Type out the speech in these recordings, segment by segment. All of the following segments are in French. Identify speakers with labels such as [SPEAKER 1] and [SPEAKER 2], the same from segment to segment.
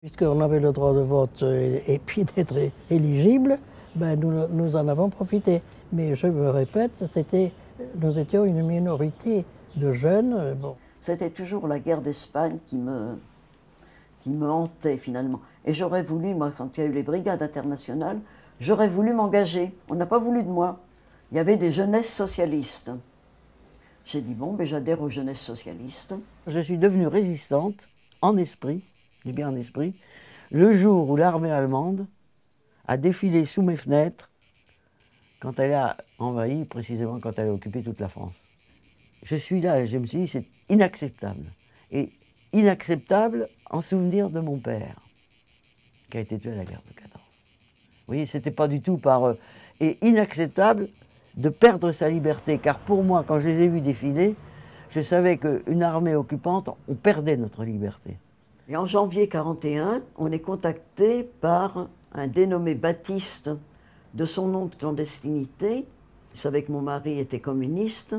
[SPEAKER 1] Puisqu'on avait le droit de vote et puis d'être éligible, ben nous en avons profité. Mais je me répète, nous étions une minorité de jeunes. Bon.
[SPEAKER 2] C'était toujours la guerre d'Espagne qui me hantait finalement. Et j'aurais voulu, moi, quand il y a eu les brigades internationales, j'aurais voulu m'engager. On n'a pas voulu de moi. Il y avait des jeunesses socialistes. J'ai dit, bon, ben, j'adhère aux jeunesses socialistes.
[SPEAKER 3] Je suis devenue résistante, en esprit, je dis bien en esprit, le jour où l'armée allemande a défilé sous mes fenêtres quand elle a envahi, précisément quand elle a occupé toute la France. Je suis là et je me suis dit, c'est inacceptable. Et inacceptable en souvenir de mon père, qui a été tué à la guerre de 14. Vous voyez, c'était pas du tout par... et inacceptable de perdre sa liberté, car pour moi, quand je les ai vus défiler, je savais qu'une armée occupante, on perdait notre liberté.
[SPEAKER 2] Et en janvier 1941, on est contacté par un dénommé Baptiste, de son nom de clandestinité. Il savait que mon mari était communiste,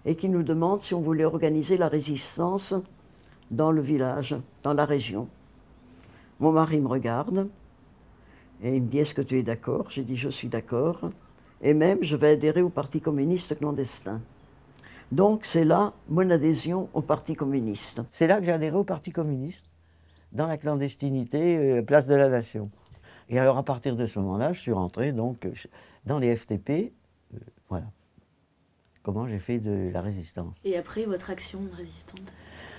[SPEAKER 2] et qui nous demande si on voulait organiser la résistance dans le village, dans la région. Mon mari me regarde, et il me dit, est-ce que tu es d'accord? J'ai dit, je suis d'accord, et même je vais adhérer au Parti communiste clandestin. Donc c'est là mon adhésion au Parti communiste.
[SPEAKER 3] C'est là que j'ai adhéré au Parti communiste, dans la clandestinité, place de la Nation. Et alors à partir de ce moment-là, je suis rentré donc dans les FTP, voilà. Comment j'ai fait de la résistance.
[SPEAKER 4] Et après, votre action de résistante?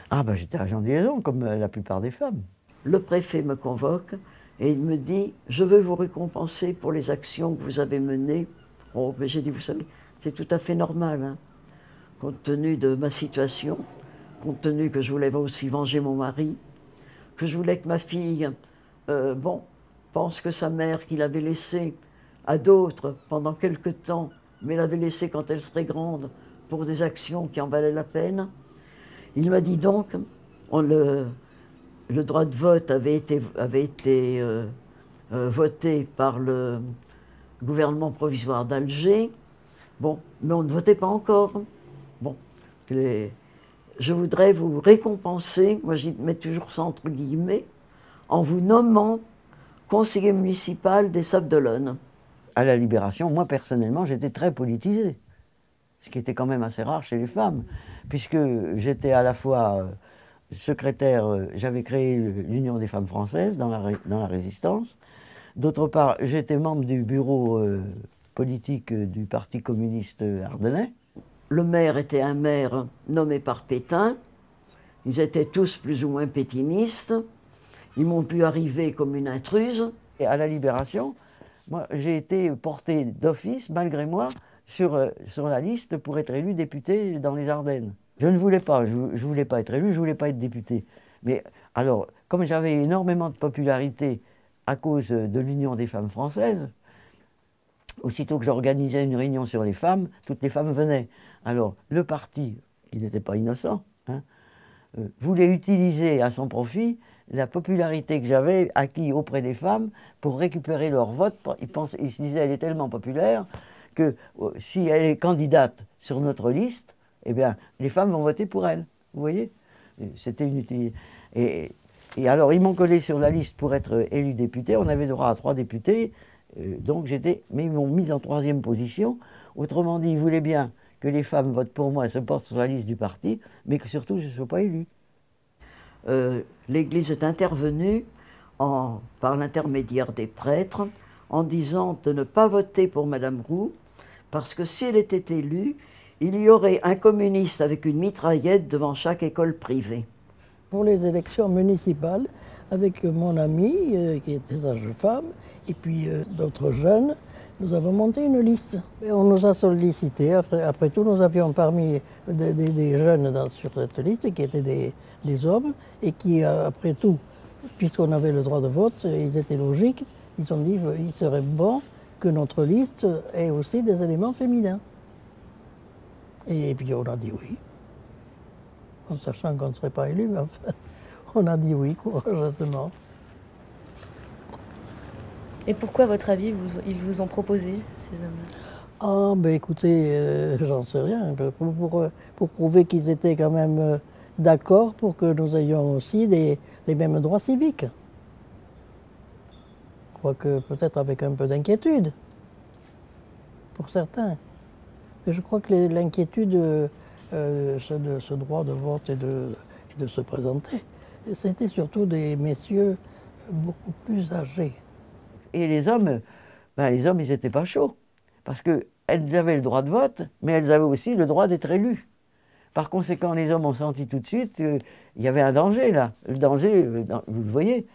[SPEAKER 3] Ah ben j'étais agent de liaison, comme la plupart des femmes.
[SPEAKER 2] Le préfet me convoque et il me dit, je veux vous récompenser pour les actions que vous avez menées. Oh, mais j'ai dit, vous savez, c'est tout à fait normal, hein, compte tenu de ma situation, compte tenu que je voulais aussi venger mon mari, que je voulais que ma fille, pense que sa mère, qui l'avait laissée à d'autres pendant quelque temps, mais l'avait laissée quand elle serait grande pour des actions qui en valaient la peine. Il m'a dit donc, le droit de vote avait été voté par le gouvernement provisoire d'Alger, bon, mais on ne votait pas encore. Bon, je voudrais vous récompenser, moi j'y mets toujours ça entre guillemets, en vous nommant conseiller municipal des Sables-d'Olonne.
[SPEAKER 3] À la Libération, moi personnellement, j'étais très politisé, ce qui était quand même assez rare chez les femmes, puisque j'étais à la fois secrétaire, j'avais créé l'Union des femmes françaises dans la Résistance, d'autre part, j'étais membre du bureau politique du Parti communiste ardennais.
[SPEAKER 2] Le maire était un maire nommé par Pétain, ils étaient tous plus ou moins pétinistes, ils m'ont pu arriver comme une intruse.
[SPEAKER 3] Et à la Libération, moi, j'ai été porté d'office, malgré moi, sur la liste pour être élu député dans les Ardennes. Je ne voulais pas, je voulais pas être élu, je voulais pas être député. Mais alors, comme j'avais énormément de popularité à cause de l'Union des femmes françaises, aussitôt que j'organisais une réunion sur les femmes, toutes les femmes venaient. Alors, le parti, qui n'était pas innocent, hein, voulait utiliser à son profit la popularité que j'avais acquis auprès des femmes pour récupérer leur vote. Ils se disaient, elle est tellement populaire que si elle est candidate sur notre liste, eh bien, les femmes vont voter pour elle. Vous voyez? C'était inutile. Et alors, ils m'ont collé sur la liste pour être élu député. On avait droit à 3 députés. Donc mais ils m'ont mise en 3e position. Autrement dit, ils voulaient bien que les femmes votent pour moi et se portent sur la liste du parti, mais que surtout je ne sois pas élu.
[SPEAKER 2] L'Église est intervenue par l'intermédiaire des prêtres en disant de ne pas voter pour Madame Roux, parce que si elle était élue, il y aurait un communiste avec une mitraillette devant chaque école privée.
[SPEAKER 1] Pour les élections municipales, avec mon ami, qui était sage-femme, et puis d'autres jeunes, nous avons monté une liste. Et on nous a sollicité. Après tout, nous avions parmi des jeunes sur cette liste qui étaient des hommes et qui, après tout, puisqu'on avait le droit de vote, ils étaient logiques. Ils ont dit qu'il serait bon que notre liste ait aussi des éléments féminins. Et puis on a dit oui, en sachant qu'on ne serait pas élu, mais enfin, on a dit oui courageusement.
[SPEAKER 4] Et pourquoi, à votre avis, ils vous ont proposé, ces hommes-là?
[SPEAKER 1] Ah, ben écoutez, j'en sais rien, pour prouver qu'ils étaient quand même d'accord pour que nous ayons aussi les mêmes droits civiques. crois que peut-être avec un peu d'inquiétude, pour certains. Mais je crois que l'inquiétude de ce droit de vote et de se présenter, c'était surtout des messieurs beaucoup plus âgés.
[SPEAKER 3] Et les hommes, ils n'étaient pas chauds. Parce qu'elles avaient le droit de vote, mais elles avaient aussi le droit d'être élues. Par conséquent, les hommes ont senti tout de suite qu'il y avait un danger là. Le danger, vous le voyez,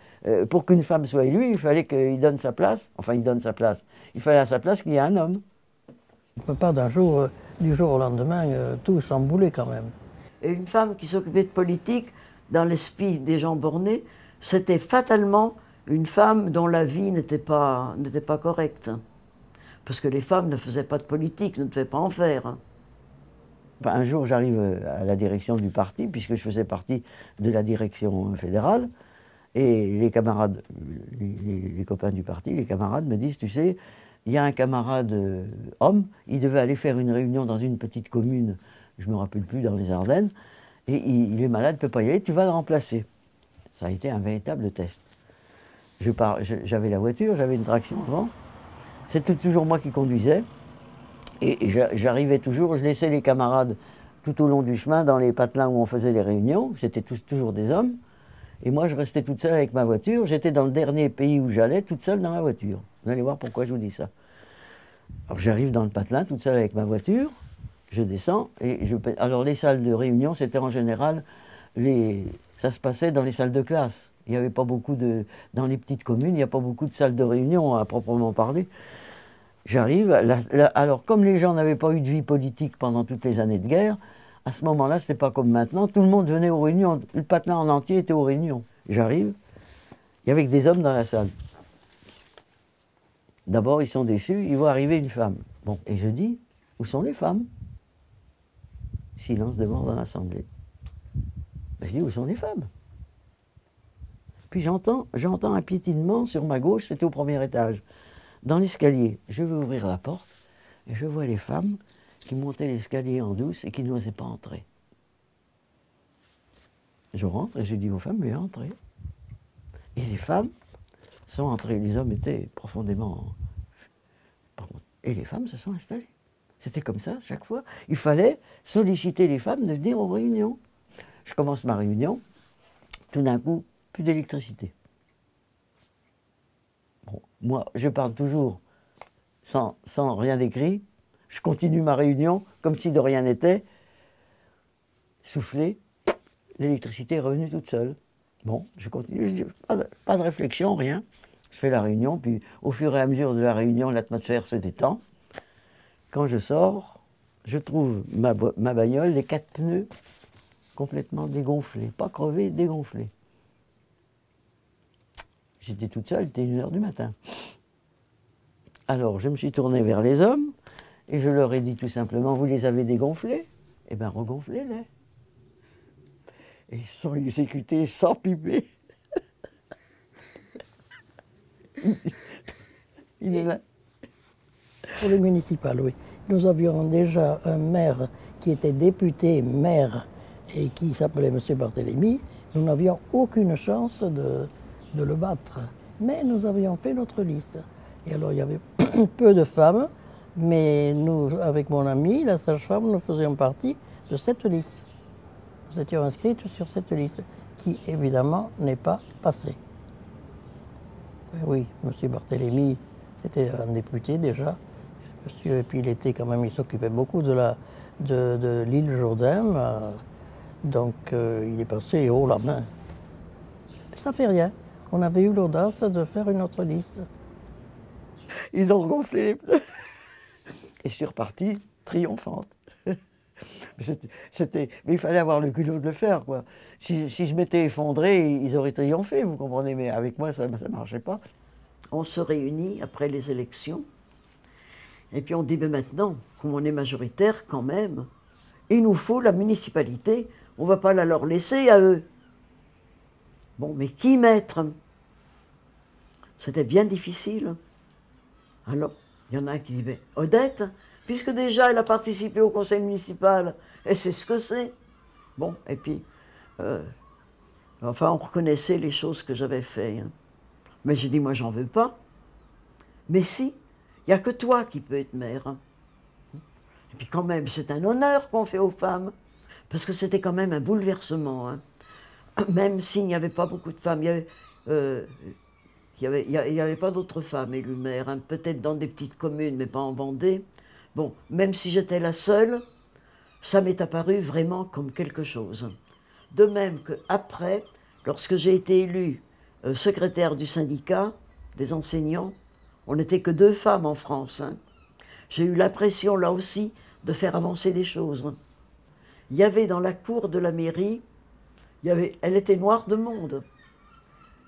[SPEAKER 3] pour qu'une femme soit élue, il fallait qu'il donne sa place. Enfin, il donne sa place. Il fallait à sa place qu'il y ait un homme.
[SPEAKER 1] On ne peut pas du jour au lendemain, tout chambouler quand même.
[SPEAKER 2] Et une femme qui s'occupait de politique, dans l'esprit des gens bornés, c'était fatalement une femme dont la vie n'était pas correcte. Parce que les femmes ne faisaient pas de politique, ne devaient pas en faire.
[SPEAKER 3] Un jour, j'arrive à la direction du parti, puisque je faisais partie de la direction fédérale, et les camarades, les copains du parti, les camarades me disent, tu sais, il y a un camarade homme, il devait aller faire une réunion dans une petite commune, je ne me rappelle plus, dans les Ardennes, et il est malade, ne peut pas y aller, tu vas le remplacer. Ça a été un véritable test. J'avais la voiture, j'avais une traction avant, c'était toujours moi qui conduisais, et j'arrivais toujours, je laissais les camarades tout au long du chemin, dans les patelins où on faisait les réunions, c'était toujours des hommes, et moi je restais toute seule avec ma voiture, j'étais dans le dernier pays où j'allais, toute seule dans ma voiture. Vous allez voir pourquoi je vous dis ça. Alors j'arrive dans le patelin, toute seule avec ma voiture, je descends, alors les salles de réunion, c'était en général, ça se passait dans les salles de classe. Il n'y avait pas beaucoup dans les petites communes, il n'y a pas beaucoup de salles de réunion à proprement parler. J'arrive, alors comme les gens n'avaient pas eu de vie politique pendant toutes les années de guerre, à ce moment-là, c'était pas comme maintenant, tout le monde venait aux réunions, le patelin en entier était aux réunions. J'arrive, il y avait que des hommes dans la salle. D'abord, ils sont déçus, ils voient arriver une femme. Bon, et je dis, où sont les femmes? Silence de mort dans l'assemblée. Ben, je dis, où sont les femmes? Puis j'entends un piétinement sur ma gauche, c'était au premier étage. Dans l'escalier, je vais ouvrir la porte et je vois les femmes qui montaient l'escalier en douce et qui n'osaient pas entrer. Je rentre et je dis aux femmes, mais entrez. Et les femmes sont entrées. Les hommes étaient profondément... Et les femmes se sont installées. C'était comme ça, chaque fois. Il fallait solliciter les femmes de venir aux réunions. Je commence ma réunion, tout d'un coup, plus d'électricité. Bon, moi, je parle toujours sans rien d'écrit. Je continue ma réunion comme si de rien n'était. Soufflé, l'électricité est revenue toute seule. Bon, je continue, je dis, pas de réflexion, rien. Je fais la réunion, puis au fur et à mesure de la réunion, l'atmosphère se détend. Quand je sors, je trouve ma bagnole, les 4 pneus complètement dégonflés. Pas crevés, dégonflés. J'étais toute seule, il était 1h du matin. Alors, je me suis tourné vers les hommes et je leur ai dit tout simplement, vous les avez dégonflés? Eh bien, regonflez-les. Et ils sont exécutés sans piper. Il est là.
[SPEAKER 1] Pour les municipales, oui. Nous avions déjà un maire qui était député, maire, et qui s'appelait M. Barthélemy. Nous n'avions aucune chance de le battre. Mais nous avions fait notre liste. Et alors, il y avait peu de femmes, mais nous, avec mon ami, la sage-femme, nous faisions partie de cette liste. Nous étions inscrites sur cette liste, qui, évidemment, n'est pas passée. Oui, M. Barthélemy, c'était un député déjà. Monsieur, et puis il s'occupait beaucoup de l'île Jourdain, donc il est passé haut la main. Ça fait rien. On avait eu l'audace de faire une autre liste.
[SPEAKER 3] Ils ont regonflé les pneus. Et je suis reparti triomphante. Mais il fallait avoir le culot de le faire, quoi. Si je m'étais effondré, ils auraient triomphé, vous comprenez, mais avec moi, ça ne marchait pas.
[SPEAKER 2] On se réunit après les élections, et puis on dit, mais maintenant, comme on est majoritaire quand même, il nous faut la municipalité, on ne va pas la leur laisser à eux. Bon, mais qui mettre? C'était bien difficile. Alors, il y en a un qui dit, mais Odette, puisque déjà elle a participé au conseil municipal, elle sait ce que c'est. Bon, et puis, enfin, on reconnaissait les choses que j'avais faites. Hein. Mais j'ai dit, moi, j'en veux pas. Mais si, il n'y a que toi qui peux être mère. Et puis quand même, c'est un honneur qu'on fait aux femmes, parce que c'était quand même un bouleversement. Hein. Même s'il n'y avait pas beaucoup de femmes, il n'y avait pas d'autres femmes élues maires, hein. Peut-être dans des petites communes, mais pas en Vendée. Bon, même si j'étais la seule, ça m'est apparu vraiment comme quelque chose. De même qu'après, lorsque j'ai été élue secrétaire du syndicat des enseignants, on n'était que 2 femmes en France. Hein. J'ai eu l'impression, là aussi, de faire avancer les choses. Il y avait dans la cour de la mairie, elle était noire de monde.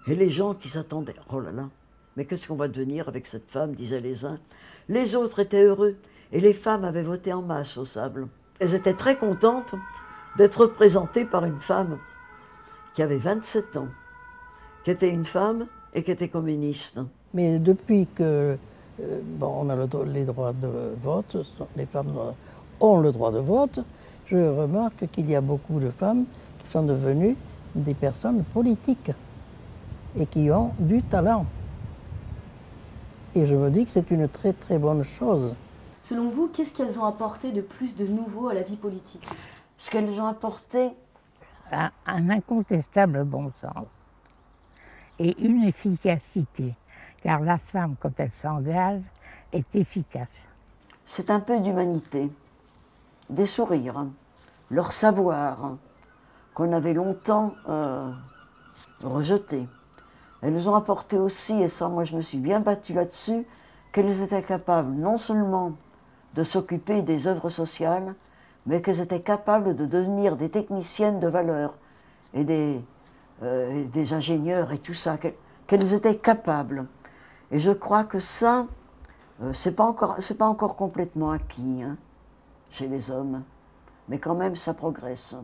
[SPEAKER 2] Et les gens qui s'attendaient, oh là là, mais qu'est-ce qu'on va devenir avec cette femme, disaient les uns. Les autres étaient heureux, et les femmes avaient voté en masse au Sable. Elles étaient très contentes d'être représentées par une femme qui avait 27 ans, qui était une femme et qui était communiste.
[SPEAKER 1] Mais depuis que on a les droits de vote, les femmes ont le droit de vote, je remarque qu'il y a beaucoup de femmes qui sont devenues des personnes politiques et qui ont du talent. Et je me dis que c'est une très très bonne chose.
[SPEAKER 4] Selon vous, qu'est-ce qu'elles ont apporté de plus de nouveau à la vie politique?
[SPEAKER 2] Ce qu'elles ont apporté,
[SPEAKER 5] un incontestable bon sens et une efficacité, car la femme, quand elle s'engage, est efficace.
[SPEAKER 2] c'est un peu d'humanité, des sourires, leur savoir, qu'on avait longtemps rejeté. Elles ont apporté aussi, et ça moi je me suis bien battue là-dessus, qu'elles étaient capables non seulement de s'occuper des œuvres sociales, mais qu'elles étaient capables de devenir des techniciennes de valeur et des ingénieurs et tout ça, qu'elles étaient capables. Et je crois que ça, c'est pas encore complètement acquis hein, chez les hommes, mais quand même ça progresse.